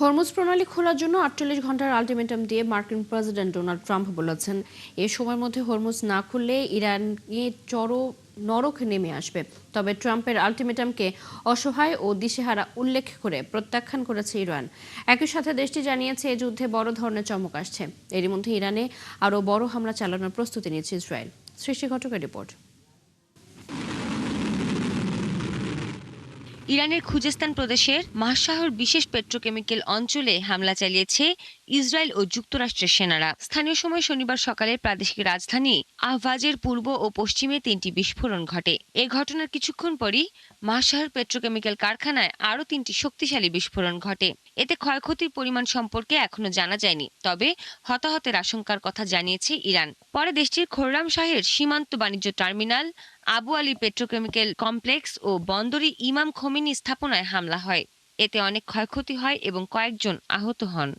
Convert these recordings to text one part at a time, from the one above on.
Hormuz প্রণালী খোলার জন্য ৪৮ ঘন্টার আলটিমেটাম দিয়ে মার্কিন প্রেসিডেন্ট ডোনাল্ড ট্রাম্প বলেছেন, এ সময়ের মধ্যে হরমুজ না খুললে ইরানে নরক নেমে আসবে। তবে ট্রাম্পের আলটিমেটামকে অসহায় ও দিশেহারা উল্লেখ করে প্রত্যাখ্যান করেছে ইরান। একই সাথে দেশটি জানিয়েছে, এই যুদ্ধে বড় ধরনের চমক আসছে। এরই মধ্যে ইরানে আরও বড় হামলা চালানোর প্রস্তুতি নিয়েছে ইসরায়েল। সৃষ্টি ঘটকের রিপোর্ট। ইরানের খুজেস্তান প্রদেশের মাহশাহর বিশেষ পেট্রোকেমিক্যাল অঞ্চলে হামলা চালিয়েছে ইসরায়েল ও যুক্তরাষ্ট্রের সেনারা। স্থানীয় সময় শনিবার সকালে প্রাদেশিক রাজধানী আহভাজের পূর্ব ও পশ্চিমে ৩টি বিস্ফোরণ ঘটে। এ ঘটনার কিছুক্ষণ পরই মাহশাহর পেট্রোকেমিক্যাল কারখানায় আরও ৩টি শক্তিশালী বিস্ফোরণ ঘটে। এতে ক্ষয়ক্ষতির পরিমাণ সম্পর্কে এখনো জানা যায়নি, তবে হতাহতের আশঙ্কার কথা জানিয়েছে ইরান। পরে দেশটির খোররাম শাহের সীমান্ত বাণিজ্য terminal, Abu Ali petrochemical complex ও বন্দরে ইমাম খোমেনি স্থাপনায় হামলা হয়। এতে অনেক ক্ষয়ক্ষতি হয় এবং কয়েকজন আহত হন।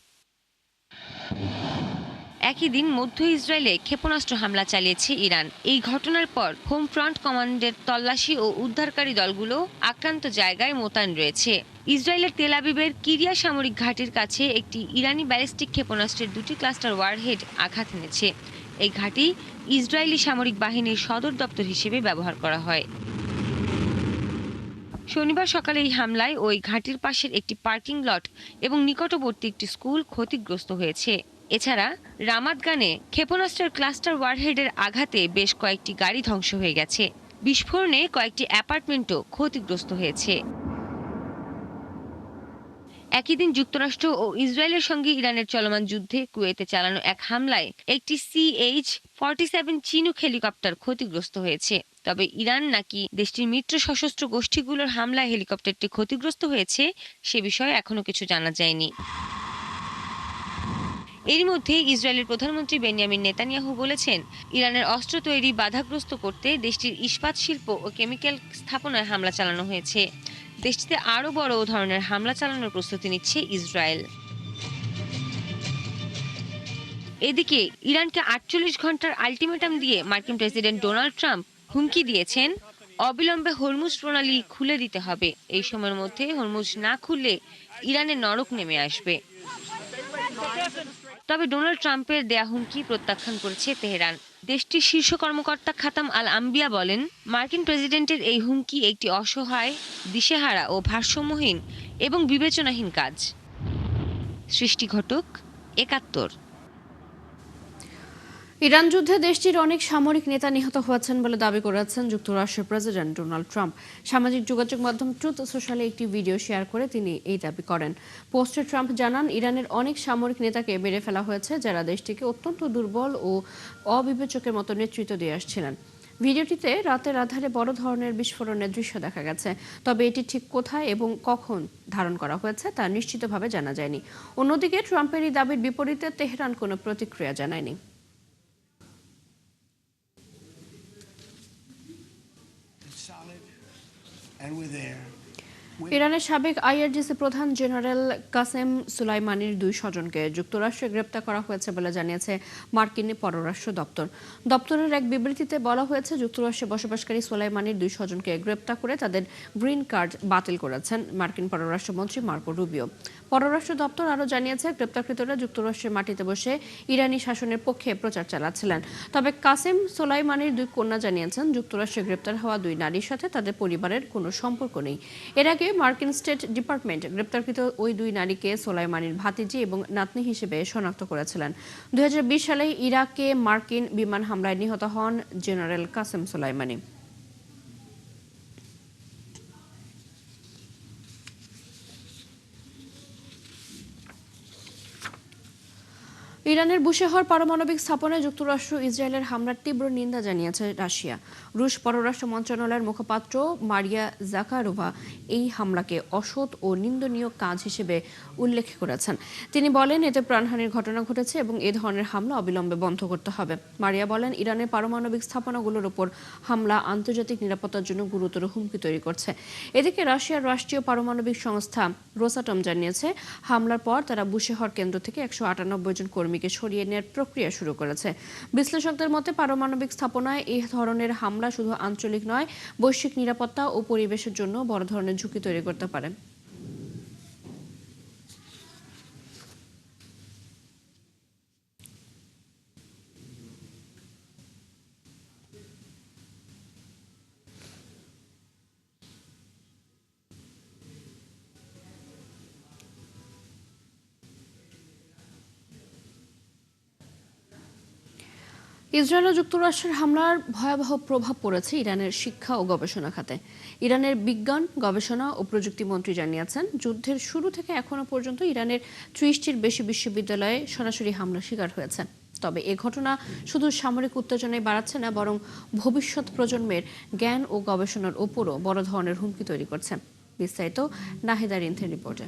একই দিন মধ্য ইসরায়েলে ক্ষেপণাস্ত্র হামলা চালিয়েছে ইরান। এই ঘটনার পর হোম ফ্রন্ট কমান্ডের তল্লাশি ও উদ্ধারকারী দলগুলো আক্রান্ত জায়গায় মোতায়েন রয়েছে। ইসরায়েলের তেল আবিবের কিরিয়া সামরিক ঘাঁটির কাছে একটি ইরানি ব্যালিস্টিক ক্ষেপণাস্ত্রের 2টি ক্লাস্টার ওয়ারহেড আঘাত এনেছে। এই ঘাঁটি ইসরায়েলি সামরিক বাহিনীর সদর দপ্তর হিসেবে ব্যবহার করা হয়। শনিবার সকালে এই হামলায় ওই ঘাঁটির পাশের একটি পার্কিং লট এবং নিকটবর্তী একটি স্কুল ক্ষতিগ্রস্ত হয়েছে। এছাড়া রামাদগানে ক্ষেপণাস্ত্রের ক্লাস্টার ওয়ারহেডের আঘাতে বেশ কয়েকটি গাড়ি ধ্বংস হয়ে গেছে। বিস্ফোরণে কয়েকটি অ্যাপার্টমেন্টও ক্ষতিগ্রস্ত হয়েছে। একই দিন যুক্তরাষ্ট্র ও ইসরায়েলের সঙ্গে ইরানের চলমান যুদ্ধে কুয়েতে চালানো এক হামলায় একটি CH-47 চিনুক হেলিকপ্টার ক্ষতিগ্রস্ত হয়েছে। তবে ইরান নাকি দেশটির মিত্র সশস্ত্র গোষ্ঠীগুলোর হামলায় হেলিকপ্টারটি ক্ষতিগ্রস্ত হয়েছে সে বিষয়ে এখনো কিছু জানা যায়নি। এরই মধ্যে ইসরায়েলের প্রধানমন্ত্রী বেনিয়ামিন নেতানিয়াহু বলেছেন, ইরানের অস্ত্র তৈরি বাধাগ্রস্ত করতে দেশটির ইস্পাত শিল্প ও কেমিক্যাল স্থাপনায় হামলা চালানো হয়েছে। দেশটিতে আরও বড় ধরনের হামলা চালানোর প্রস্তুতি নিচ্ছে ইসরায়েল। এদিকে ইরানকে ৪৮ ঘন্টার আলটিমেটাম দিয়ে মার্কিন প্রেসিডেন্ট ডোনাল্ড ট্রাম্প হুমকি দিয়েছেন, অবিলম্বে হরমুজ প্রণালী খুলে দিতে হবে। এই সময়ের মধ্যে হরমুজ না খুললে ইরানে নরক নেমে আসবে। তবে ডোনাল্ড ট্রাম্পের দেয়া হুমকি প্রত্যাখ্যান করেছে তেহরান। দেশটির শীর্ষ কর্মকর্তা খাতাম আল আম্বিয়া বলেন, মার্কিন প্রেসিডেন্টের এই হুমকি একটি অসহায়, দিশেহারা ও ভারসাম্যহীন এবং বিবেচনাহীন কাজ। সৃষ্টি ঘটক, ৭১। ইরান যুদ্ধে দেশটির অনেক সামরিক নেতা নিহত হয়েছেন বলে দাবি করেছেন যুক্তরাষ্ট্রের প্রেসিডেন্ট ডোনাল্ড ট্রাম্প। সামাজিক যোগাযোগ মাধ্যম ট্রুথ সোশ্যালে একটি ভিডিও শেয়ার করে তিনি এই দাবি করেন। পোস্টে ট্রাম্প জানান, ইরানের অনেক সামরিক নেতাকে মেরে ফেলা হয়েছে, যারা দেশটিকে অত্যন্ত দুর্বল ও অবিবেচকের মতো নেতৃত্ব দিয়ে আসছিলেন। ভিডিওটিতে রাতের আধারে বড় ধরনের বিস্ফোরণের দৃশ্য দেখা গেছে, তবে এটি ঠিক কোথায় এবং কখন ধারণ করা হয়েছে তা নিশ্চিতভাবে জানা যায়নি। অন্যদিকে ট্রাম্পের এই দাবির বিপরীতে তেহরান কোনো প্রতিক্রিয়া জানায়নি। ইরানের সাবেক IRGC প্রধান জেনারেল কাসেম সুলাইমানির 2 স্বজনকে যুক্তরাষ্ট্রে গ্রেপ্তার করা হয়েছে বলে জানিয়েছে মার্কিন পররাষ্ট্র দপ্তর। দপ্তরের এক বিবৃতিতে বলা হয়েছে, যুক্তরাষ্ট্রে বসবাসকারী সুলাইমানির 2 স্বজনকে গ্রেপ্তার করে তাদের গ্রিন কার্ড বাতিল করেছেন মার্কিন পররাষ্ট্রমন্ত্রী মার্কো রুবিও। পররাষ্ট্র দপ্তর আরও জানিয়েছে, গ্রেপ্তারকৃতরা যুক্তরাষ্ট্রের মাটিতে বসে ইরানি শাসনের পক্ষে প্রচার চালাচ্ছিলেন। তবে কাসেম সোলাইমানির 2 কন্যা জানিয়েছেন, যুক্তরাষ্ট্রে গ্রেপ্তার হওয়া 2 নারীর সাথে তাদের পরিবারের কোনো সম্পর্ক নেই। এর আগে মার্কিন স্টেট ডিপার্টমেন্ট গ্রেপ্তারকৃত ওই 2 নারীকে সোলাইমানির ভাতিজি এবং নাতনি হিসেবে শনাক্ত করেছিলেন। 2020 সালে ইরাকে মার্কিন বিমান হামলায় নিহত হন জেনারেল কাসেম সোলাইমানি। ইরানের বুশেহর পারমাণবিক স্থাপনায় যুক্তরাষ্ট্র ইসরায়েলের হামলার তীব্র নিন্দা জানিয়েছে রাশিয়া। রুশ পররাষ্ট্র মন্ত্রণালয়ের মুখপাত্র মারিয়া জাকারোভা এই হামলাকে অসৎ ও নিন্দনীয় কাজ হিসেবে উল্লেখ করেছেন। তিনি বলেন, এতে প্রাণহানির ঘটনা ঘটেছে এবং এ ধরনের হামলা অবিলম্বে বন্ধ করতে হবে। মারিয়া বলেন, ইরানের পারমাণবিক স্থাপনাগুলোর উপর হামলা আন্তর্জাতিক নিরাপত্তার জন্য গুরুতর হুমকি তৈরি করছে। এদিকে রাশিয়ার রাষ্ট্রীয় পারমাণবিক সংস্থা রোসাটম জানিয়েছে, হামলার পর তারা বুশেহর কেন্দ্র থেকে 198 জন কর্মীকে সরিয়ে নেওয়ার প্রক্রিয়া শুরু করেছে। বিশ্লেষকদের মতে, পারমাণবিক স্থাপনায় এই ধরনের হামলা শুধু আঞ্চলিক নয়, বৈশ্বিক নিরাপত্তা ও পরিবেশের জন্য বড় ধরনের ঝুঁকি তৈরি করতে পারে। ইসরায়েল ও যুক্তরাষ্ট্রের হামলার ভয়াবহ প্রভাব পড়েছে ইরানের শিক্ষা ও গবেষণা খাতে। ইরানের বিজ্ঞান, গবেষণা ও প্রযুক্তি মন্ত্রী জানিয়েছেন, যুদ্ধের শুরু থেকে এখনো পর্যন্ত ইরানের ৩০টির বেশি বিশ্ববিদ্যালয়ে সরাসরি হামলার শিকার হয়েছে। তবে এ ঘটনা শুধু সামরিক উত্তেজনায় বাড়াচ্ছে না, বরং ভবিষ্যৎ প্রজন্মের জ্ঞান ও গবেষণার উপরও বড় ধরনের হুমকি তৈরি করছে। বিস্তারিত নাহিদা রিন্থের রিপোর্টে।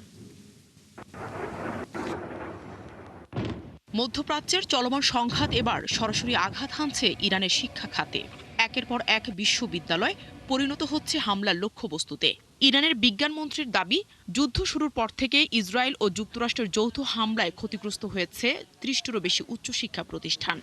মধ্যপ্রাচ্যের চলমান সংঘাত এবার সরাসরি আঘাত হানছে ইরানের শিক্ষা খাতে। একের পর এক বিশ্ববিদ্যালয় পরিণত হচ্ছে হামলার লক্ষ্যবস্তুতে। ইরানের বিজ্ঞান মন্ত্রীর দাবি, যুদ্ধ শুরুর পর থেকে ইসরায়েল ও যুক্তরাষ্ট্রের যৌথ হামলায় ক্ষতিগ্রস্ত হয়েছে ৩০টিরও বেশি উচ্চশিক্ষা প্রতিষ্ঠান।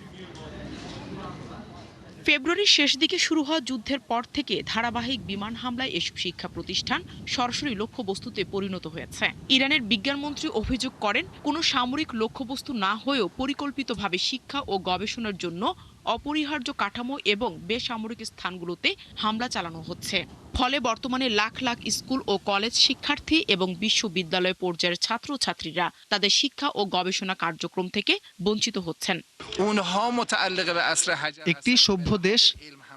ফেব্রুয়ারির শেষ দিকে শুরু হওয়া যুদ্ধের পর থেকে ধারাবাহিক বিমান হামলায় এসব শিক্ষা প্রতিষ্ঠান সরাসরি লক্ষ্যবস্তুতে পরিণত হয়েছে। ইরানের বিজ্ঞানমন্ত্রী অভিযোগ করেন, কোনো সামরিক লক্ষ্যবস্তু না হয়েও পরিকল্পিতভাবে শিক্ষা ও গবেষণার জন্য অপরিহার্য কাঠামো এবং বেসামরিক স্থানগুলোতে হামলা চালানো হচ্ছে। ফলে বর্তমানে লাখ লাখ স্কুল ও কলেজ শিক্ষার্থী এবং বিশ্ববিদ্যালয় পর্যায়ের ছাত্রছাত্রীরা তাদের শিক্ষা ও গবেষণা কার্যক্রম থেকে বঞ্চিত হচ্ছেন। একটি সভ্য দেশ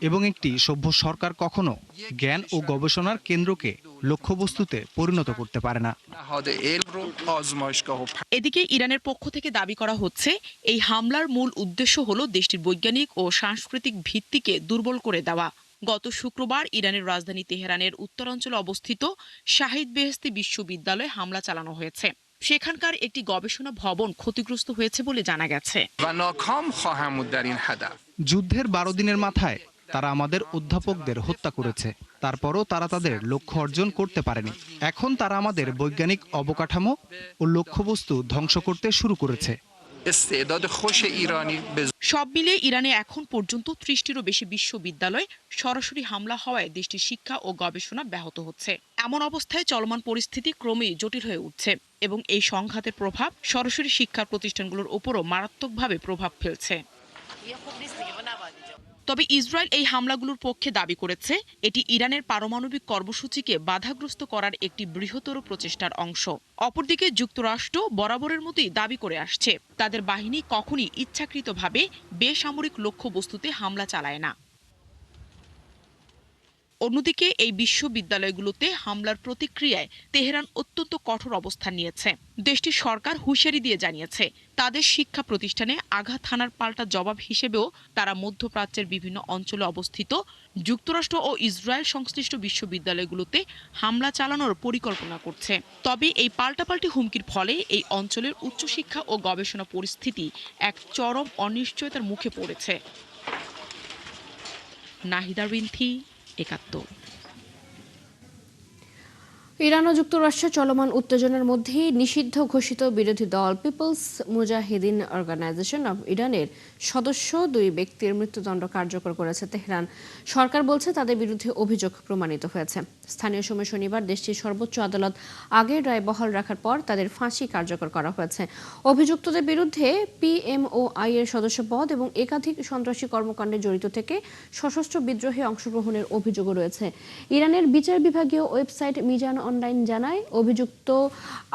এবং একটি সভ্য সরকার কখনো জ্ঞান ও গবেষণার কেন্দ্রকে লক্ষ্যবস্তুতে পরিণত করতে পারে না। এদিকে ইরানের পক্ষ থেকে দাবি করা হচ্ছে, এই হামলার মূল উদ্দেশ্য হলো দেশটির বৈজ্ঞানিক ও সাংস্কৃতিক ভিত্তিকে দুর্বল করে দেওয়া। গত শুক্রবার ইরানের রাজধানী তেহরানের উত্তরাঞ্চলে অবস্থিত শাহিদ বেহেশতি বিশ্ববিদ্যালয়ে হামলা চালানো হয়েছে। সেখানকার একটি গবেষণা ভবন ক্ষতিগ্রস্ত হয়েছে বলে জানা গেছে। যুদ্ধের ১২ দিনের মাথায় তারা আমাদের অধ্যাপকদের হত্যা করেছে, তারপরও তারা তাদের লক্ষ্য অর্জন করতে পারেনি। এখন তারা আমাদের বৈজ্ঞানিক অবকাঠামো ও লক্ষ্যবস্তু ধ্বংস করতে শুরু করেছে। সব মিলিয়ে ইরানে এখন পর্যন্ত ৩০টিরও বেশি বিশ্ববিদ্যালয় সরাসরি হামলা হওয়ায় দেশটির শিক্ষা ও গবেষণা ব্যাহত হচ্ছে। এমন অবস্থায় চলমান পরিস্থিতি ক্রমেই জটিল হয়ে উঠছে এবং এই সংঘাতের প্রভাব সরাসরি শিক্ষা প্রতিষ্ঠানগুলোর উপরও মারাত্মকভাবে প্রভাব ফেলছে। তবে ইসরায়েল এই হামলাগুলোর পক্ষে দাবি করেছে, এটি ইরানের পারমাণবিক কর্মসূচিকে বাধাগ্রস্ত করার একটি বৃহত্তর প্রচেষ্টার অংশ। অপরদিকে যুক্তরাষ্ট্র বরাবরের মতোই দাবি করে আসছে, তাদের বাহিনী কখনই ইচ্ছাকৃতভাবে বেসামরিক লক্ষ্যবস্তুতে হামলা চালায় না। অন্যদিকে এই বিশ্ববিদ্যালয়গুলোতে হামলার প্রতিক্রিয়ায় তেহরান অত্যন্ত কঠোর অবস্থান নিয়েছে। দেশটির সরকার হুঁশিয়ারি দিয়ে জানিয়েছে, তাদের শিক্ষা প্রতিষ্ঠানে আঘাত হানার পাল্টা জবাব হিসেবেও তারা মধ্যপ্রাচ্যের বিভিন্ন অঞ্চলে অবস্থিত যুক্তরাষ্ট্র ও ইসরায়েল সংশ্লিষ্ট বিশ্ববিদ্যালয়গুলোতে হামলা চালানোর পরিকল্পনা করছে। তবে এই পাল্টাপাল্টি হুমকির ফলে এই অঞ্চলের উচ্চশিক্ষা ও গবেষণা পরিস্থিতি এক চরম অনিশ্চয়তার মুখে পড়েছে। নাহিদা রিন্থি, ৭১। ইরান ও যুক্তরাষ্ট্রের চলমান উত্তেজনার মধ্যেই নিষিদ্ধ ঘোষিত বিরোধী দল পিপলস মুজাহিদিন অর্গানাইজেশন অব ইরানের সদস্য ২ ব্যক্তির মৃত্যুদণ্ড কার্যকর করেছে তেহরান। সরকার বলছে, তাদের বিরুদ্ধে অভিযোগ প্রমাণিত হয়েছে। স্থানীয় সময় শনিবার দেশটির সর্বোচ্চ আদালত আগের রায় বহাল রাখার পর তাদের ফাঁসি কার্যকর করা হয়েছে। অভিযুক্তদের বিরুদ্ধে পিএমওআই এর সদস্যপদ এবং একাধিক সন্ত্রাসী কর্মকাণ্ডে জড়িত থেকে সশস্ত্র বিদ্রোহে অংশগ্রহণের অভিযোগও রয়েছে। ইরানের বিচার বিভাগীয় ওয়েবসাইট মিজান অনলাইন জানায়, অভিযুক্ত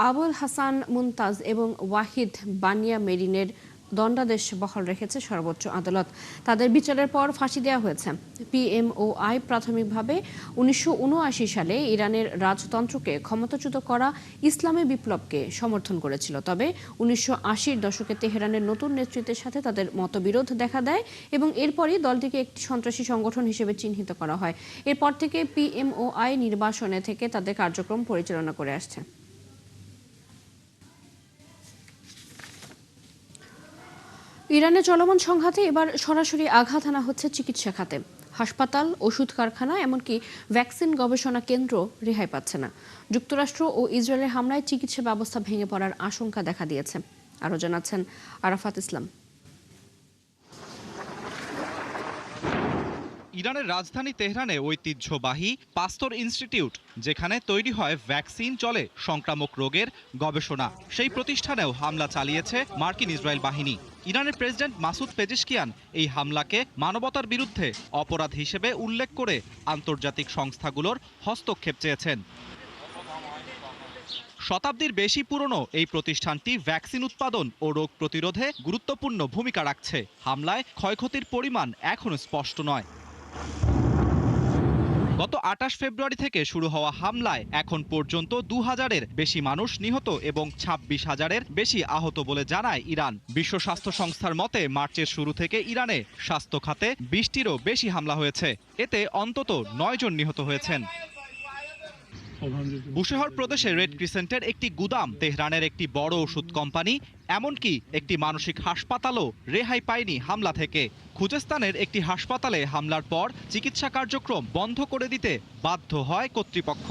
আবুল হাসান মুনতাজ এবং ওয়াহিদ বানিয়া মেরিনের দণ্ডাদেশ বহাল রেখেছে সর্বোচ্চ আদালত। তাদের বিচারের পর ফাঁসি দেওয়া হয়েছে। পিএমওআই প্রাথমিকভাবে ১৯৭৯ সালে ইরানের রাজতন্ত্রকে ক্ষমতাচ্যুত করা ইসলামী বিপ্লবকে সমর্থন করেছিল। তবে ১৯৮০-র দশকে তেহরানের নতুন নেতৃত্বের সাথে তাদের মতবিরোধ দেখা দেয় এবং এরপরই দলটিকে একটি সন্ত্রাসী সংগঠন হিসেবে চিহ্নিত করা হয়। এরপর থেকে পিএমওআই নির্বাসনে থেকে তাদের কার্যক্রম পরিচালনা করে আসছে। ইরানে চলমান সংঘাতে এবার সরাসরি আঘাত আনা হচ্ছে চিকিৎসা খাতে। হাসপাতাল, ওষুধ কারখানা, এমনকি ভ্যাকসিন গবেষণা কেন্দ্র রেহাই পাচ্ছে না। যুক্তরাষ্ট্র ও ইসরায়েলের হামলায় চিকিৎসা ব্যবস্থা ভেঙে পড়ার আশঙ্কা দেখা দিয়েছে। আরও জানাচ্ছেন আরাফাত ইসলাম। ইরানের রাজধানী তেহরানে ঐতিহ্যবাহী পাস্তর ইনস্টিটিউট, যেখানে তৈরি হয় ভ্যাকসিন, চলে সংক্রামক রোগের গবেষণা, সেই প্রতিষ্ঠানেও হামলা চালিয়েছে মার্কিন ইসরায়েল বাহিনী। ইরানের প্রেসিডেন্ট মাসুদ পেজেশকিয়ান এই হামলাকে মানবতার বিরুদ্ধে অপরাধ হিসেবে উল্লেখ করে আন্তর্জাতিক সংস্থাগুলোর হস্তক্ষেপ চেয়েছেন। শতাব্দীর বেশি পুরনো এই প্রতিষ্ঠানটি ভ্যাকসিন উৎপাদন ও রোগ প্রতিরোধে গুরুত্বপূর্ণ ভূমিকা রাখছে। হামলায় ক্ষয়ক্ষতির পরিমাণ এখনো স্পষ্ট নয়। গত ২৮ ফেব্রুয়ারি থেকে শুরু হওয়া হামলায় এখন পর্যন্ত ২,০০০-এর বেশি মানুষ নিহত এবং ২৬,০০০-এর বেশি আহত বলে জানায় ইরান। বিশ্ব স্বাস্থ্য সংস্থার মতে মার্চের শুরু থেকে ইরানে স্বাস্থ্য খাতে ২০টিরও বেশি হামলা হয়েছে। এতে অন্তত ৯ জন নিহত হয়েছেন। বুশেহর প্রদেশে রেড ক্রিসেন্টের একটি গুদাম, তেহরানের একটি বড় ওষুধ কোম্পানি, এমনকি একটি মানসিক হাসপাতালও রেহাই পায়নি হামলা থেকে। খুজেস্তানের একটি হাসপাতালে হামলার পর চিকিৎসা কার্যক্রম বন্ধ করে দিতে বাধ্য হয় কর্তৃপক্ষ।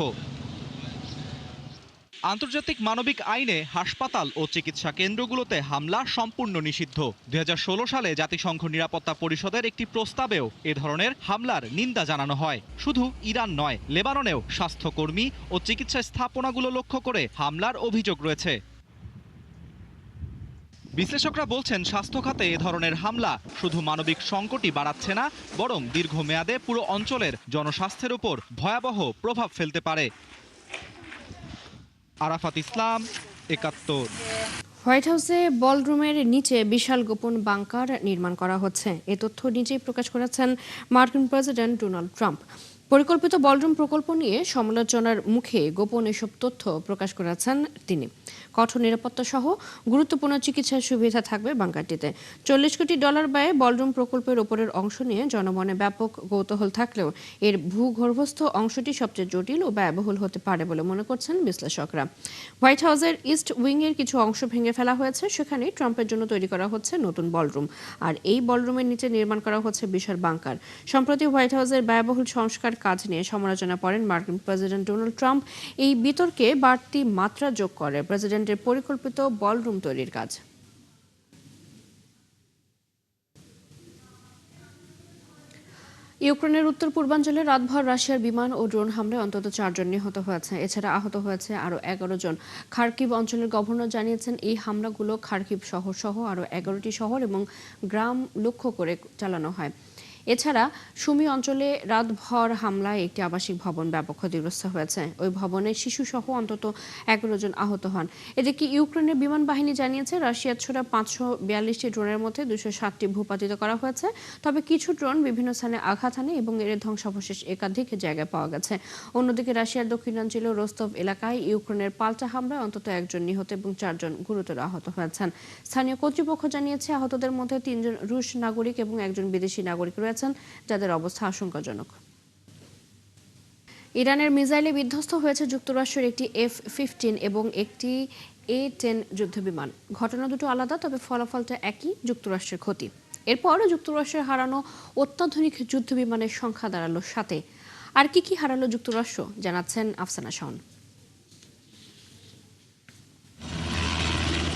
আন্তর্জাতিক মানবিক আইনে হাসপাতাল ও চিকিৎসা কেন্দ্রগুলোতে হামলা সম্পূর্ণ নিষিদ্ধ। ২০১৬ সালে জাতিসংঘ নিরাপত্তা পরিষদের একটি প্রস্তাবেও এ ধরনের হামলার নিন্দা জানানো হয়। শুধু ইরান নয়, লেবাননেও স্বাস্থ্যকর্মী ও চিকিৎসা স্থাপনাগুলো লক্ষ্য করে হামলার অভিযোগ রয়েছে। বিশ্লেষকরা বলছেন, স্বাস্থ্য খাতে এ ধরনের হামলা শুধু মানবিক সংকটই বাড়াচ্ছে না, বরং দীর্ঘমেয়াদে পুরো অঞ্চলের জনস্বাস্থ্যের উপর ভয়াবহ প্রভাব ফেলতে পারে। আরাফাত ইসলাম, ৭১। হোয়াইট হাউসে বলরুমের নিচে বিশাল গোপন বাংকার নির্মাণ করা হচ্ছে। এ তথ্য নিজেই প্রকাশ করেছেন মার্কিন প্রেসিডেন্ট ডোনাল্ড ট্রাম্প। পরিকল্পিত বলরুম প্রকল্প নিয়ে সমালোচনার মুখে গোপন এসব তথ্য প্রকাশ করেছেন তিনি। কঠোর নিরাপত্তা সহ গুরুত্বপূর্ণ চিকিৎসার সুবিধা থাকবে বাংকারটিতে। $40 কোটি ব্যয়ে বলরুম প্রকল্পের ওপরের অংশ নিয়ে জনমনে ব্যাপক কৌতূহল থাকলেও এর ভূগর্ভস্থ অংশটি সবচেয়ে জটিল ও ব্যয়বহুল হতে পারে বলে মনে করছেন বিশ্লেষকরা। হোয়াইট হাউসের ইস্ট উইংয়ের কিছু অংশ ভেঙে ফেলা হয়েছে, সেখানে ট্রাম্পের জন্য তৈরি করা হচ্ছে নতুন বলরুম। আর এই বলরুমের নিচে নির্মাণ করা হচ্ছে বিশাল বাংকার। সম্প্রতি হোয়াইট হাউসের ব্যয়বহুল সংস্কার কাজ নিয়ে সমালোচনা করেন মার্কিন প্রেসিডেন্ট ডোনাল্ড ট্রাম্প। এই বিতর্কে বাড়তি মাত্রা যোগ করে প্রেসিডেন্টের পরিকল্পিত বলরুম তৈরির কাজ। ইউক্রেনের উত্তর পূর্বাঞ্চলে রাতভর রাশিয়ার বিমান ও ড্রোন হামলায় অন্তত ৪ জন নিহত হয়েছে। এছাড়া আহত হয়েছে আরও ১১ জন। খার্কিভ অঞ্চলের গভর্নর জানিয়েছেন, এই হামলাগুলো খার্কিভ শহর সহ আরও ১১টি শহর এবং গ্রাম লক্ষ্য করে চালানো হয়। এছাড়া সুমি অঞ্চলে রাতভর হামলায় একটি আবাসিক ভবন ব্যাপক ক্ষতিগ্রস্ত হয়েছে। ওই ভবনে শিশুসহ অন্তত ১১ জন আহত হন। এদিকে ইউক্রেনের বিমান বাহিনী জানিয়েছে, রাশিয়ার ছোড়া ৫৪২টি ড্রোনের মধ্যে ২৬০টি ভূপাতিত করা হয়েছে। তবে কিছু ড্রোন বিভিন্ন স্থানে আঘাত হানে এবং এর ধ্বংসাবশেষ একাধিক জায়গায় পাওয়া গেছে। অন্যদিকে রাশিয়ার দক্ষিণাঞ্চলীয় রোস্তভ এলাকায় ইউক্রেনের পাল্টা হামলায় অন্তত ১ জন নিহত এবং ৪ জন গুরুতর আহত হয়েছেন। স্থানীয় কর্তৃপক্ষ জানিয়েছে, আহতদের মধ্যে ৩ জন রুশ নাগরিক এবং ১ জন বিদেশি নাগরিক রয়েছেন, যাদের অবস্থা আশঙ্কাজনক। ইরানের মিসাইলে বিধ্বস্ত হয়েছে যুক্তরাষ্ট্রের একটি F-15 এবং একটি A-10 যুদ্ধবিমান। ঘটনা দুটো আলাদা, তবে ফলাফলটা একই, যুক্তরাষ্ট্রের ক্ষতি। এরপর যুক্তরাষ্ট্রের হারানো অত্যাধুনিক যুদ্ধবিমানের সংখ্যা দাঁড়ালো 7-এ। আর কি হারালো যুক্তরাষ্ট্র, জানাচ্ছেন আফসানা শাওন।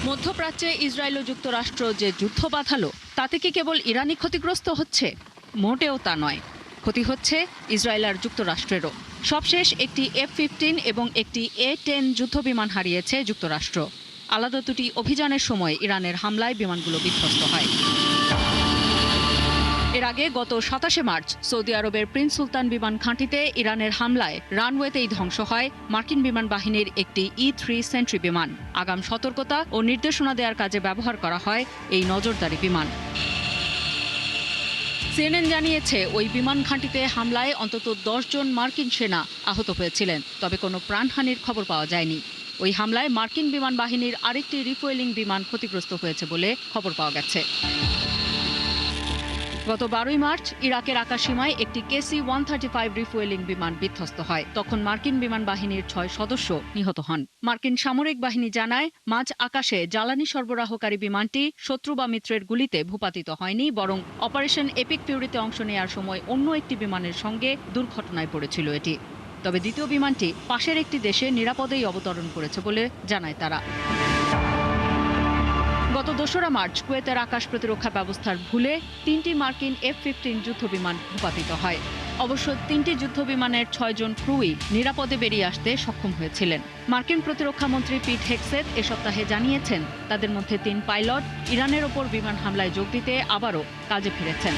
মধ্যপ্রাচ্যে ইসরায়েল ও যুক্তরাষ্ট্র যে যুদ্ধ বাঁধালো, তাতে কি কেবল ইরানই ক্ষতিগ্রস্ত হচ্ছে? মোটেও তা নয়, ক্ষতি হচ্ছে ইসরায়েল আর যুক্তরাষ্ট্রেরও। সবশেষ একটি F-15 এবং একটি A-10 যুদ্ধবিমান হারিয়েছে যুক্তরাষ্ট্র। আলাদা দুটি অভিযানের সময় ইরানের হামলায় বিমানগুলো বিধ্বস্ত হয়। এর আগে গত ২৭শে মার্চ সৌদি আরবের প্রিন্স সুলতান বিমান ঘাঁটিতে ইরানের হামলায় রানওয়েতেই ধ্বংস হয় মার্কিন বিমান বাহিনীর একটি E-3 সেন্ট্রি বিমান। আগাম সতর্কতা ও নির্দেশনা দেওয়ার কাজে ব্যবহার করা হয় এই নজরদারি বিমান। CNN জানিয়েছে, ওই বিমান ঘাঁটিতে হামলায় অন্তত ১০ জন মার্কিন সেনা আহত হয়েছিলেন, তবে কোনো প্রাণহানির খবর পাওয়া যায়নি। ওই হামলায় মার্কিন বিমান বাহিনীর আরেকটি রিফুয়েলিং বিমান ক্ষতিগ্রস্ত হয়েছে বলে খবর পাওয়া গেছে। গত ১২ই মার্চ ইরাকের আকাশসীমায় একটি KC-135 রিফুয়েলিং বিমান বিধ্বস্ত হয়। তখন মার্কিন বিমান বাহিনীর ৬ সদস্য নিহত হন। মার্কিন সামরিক বাহিনী জানায়, মাঝ আকাশে জ্বালানি সরবরাহকারী বিমানটি শত্রু বা মিত্রের গুলিতে ভূপাতিত হয়নি, বরং অপারেশন এপিক ফিউরিতে অংশ নেওয়ার সময় অন্য একটি বিমানের সঙ্গে দুর্ঘটনায় পড়েছিল এটি। তবে দ্বিতীয় বিমানটি পাশের একটি দেশে নিরাপদেই অবতরণ করেছে বলে জানায় তারা। গত ২রা মার্চ কুয়েতের আকাশ প্রতিরক্ষা ব্যবস্থার ভুলে ৩টি মার্কিন F-15 যুদ্ধবিমান ভূপাতিত হয়। অবশ্য ৩টি যুদ্ধবিমানের ৬ জন ক্রুই নিরাপদে বেরিয়ে আসতে সক্ষম হয়েছিলেন। মার্কিন প্রতিরক্ষা মন্ত্রী পিট হেগসেথ এ সপ্তাহে জানিয়েছেন, তাদের মধ্যে ৩ পাইলট ইরানের ওপর বিমান হামলায় যোগ দিতে আবারও কাজে ফিরেছেন।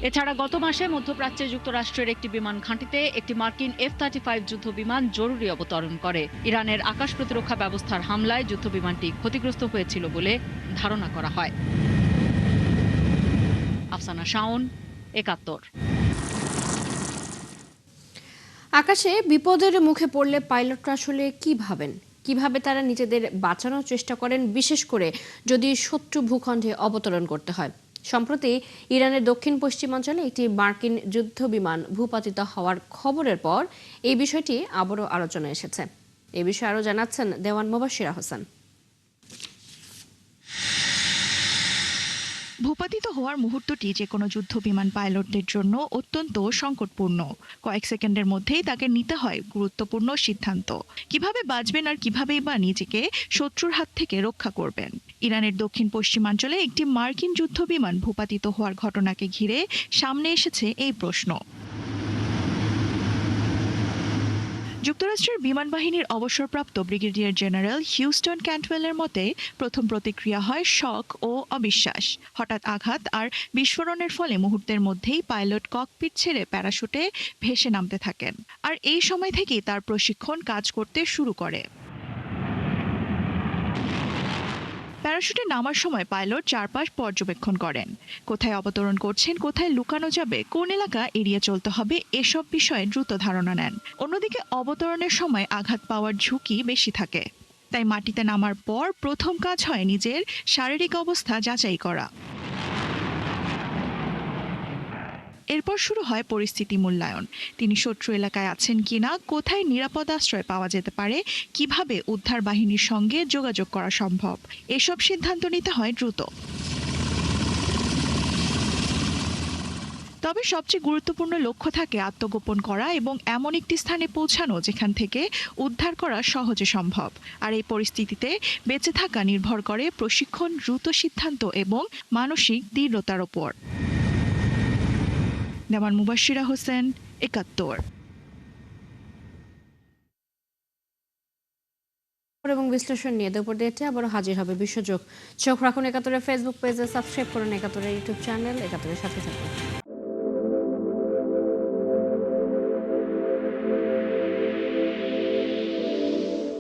এছাড়া গত মাসে মধ্যপ্রাচ্যে যুক্তরাষ্ট্রের একটি বিমান ঘাঁটিতে একটি মার্কিন F-35 যুদ্ধ বিমান জরুরি অবতরণ করে। ইরানের আকাশ প্রতিরক্ষা ব্যবস্থার হামলায় যুদ্ধ বিমানটি ক্ষতিগ্রস্ত হয়েছিল বলে ধারণা করা হয়। আফসানা শাওন, ৭১। আকাশে বিপদের মুখে পড়লে পাইলটরা আসলে কি ভাবেন, কিভাবে তারা নিজেদের বাঁচানোর চেষ্টা করেন, বিশেষ করে যদি শত্রু ভূখণ্ডে অবতরণ করতে হয়। সম্প্রতি ইরানের দক্ষিণ পশ্চিমাঞ্চলে একটি মার্কিন যুদ্ধ বিমান ভূপাতিত হওয়ার খবরের পর এই বিষয়টি আবারও আলোচনায় এসেছে। এই বিষয়ে আরও জানাচ্ছেন দেওয়ান মুবাশশিরা হোসেন। ভূপাতিত হওয়ার মুহূর্তটি যে কোনো যুদ্ধ বিমান পাইলটদের জন্য অত্যন্ত সংকটপূর্ণ। কয়েক সেকেন্ডের মধ্যেই তাকে নিতে হয় গুরুত্বপূর্ণ সিদ্ধান্ত, কিভাবে বাঁচবেন আর কিভাবেই বা নিজেকে শত্রুর হাত থেকে রক্ষা করবেন। ইরানের দক্ষিণ পশ্চিমাঞ্চলে একটি মার্কিন যুদ্ধ বিমান ভূপাতিত হওয়ার ঘটনাকে ঘিরে সামনে এসেছে এই প্রশ্ন। যুক্তরাষ্ট্রের বিমান বাহিনীর অবসরপ্রাপ্ত ব্রিগেডিয়ার জেনারেল হিউস্টন ক্যান্টওয়েলের মতে প্রথম প্রতিক্রিয়া হয় শক ও অবিশ্বাস। হঠাৎ আঘাত আর বিস্ফোরণের ফলে মুহূর্তের মধ্যেই পাইলট ককপিট ছেড়ে প্যারাশুটে ভেসে নামতে থাকেন, আর এই সময় থেকেই তার প্রশিক্ষণ কাজ করতে শুরু করে। প্যারাশুটে নামার সময় পাইলট চারপাশ পর্যবেক্ষণ করেন, কোথায় অবতরণ করছেন, কোথায় লুকানো যাবে, কোন এলাকা এড়িয়ে চলতে হবে, এসব বিষয়ে দ্রুত ধারণা নেন। অন্যদিকে অবতরণের সময় আঘাত পাওয়ার ঝুঁকি বেশি থাকে, তাই মাটিতে নামার পর প্রথম কাজ হয় নিজের শারীরিক অবস্থা যাচাই করা। এরপর শুরু হয় পরিস্থিতি মূল্যায়ন। তিনি শত্রু এলাকায় আছেন কিনা, কোথায় নিরাপদ আশ্রয় পাওয়া যেতে পারে, কিভাবে উদ্ধার বাহিনীর সঙ্গে যোগাযোগ করা সম্ভব, এসব সিদ্ধান্ত নিতে হয় দ্রুত। তবে সবচেয়ে গুরুত্বপূর্ণ লক্ষ্য থাকে আত্মগোপন করা এবং এমন একটি স্থানে পৌঁছানো যেখান থেকে উদ্ধার করা সহজে সম্ভব। আর এই পরিস্থিতিতে বেঁচে থাকা নির্ভর করে প্রশিক্ষণ, দ্রুত সিদ্ধান্ত এবং মানসিক দৃঢ়তার ওপর। দেওয়ান মুবাশশিরা হোসেন, ৭১। এবং বিশ্লেষণ নিয়ে দুপুর ১:৩০ আবারও হাজির হবে বিশ্বযোগ। চোখ রাখুন ৭১-এর ফেসবুক পেজে, সাবস্ক্রাইব করুন ৭১-এর ইউটিউব চ্যানেল। ৭১-এর সাথে থাকুন।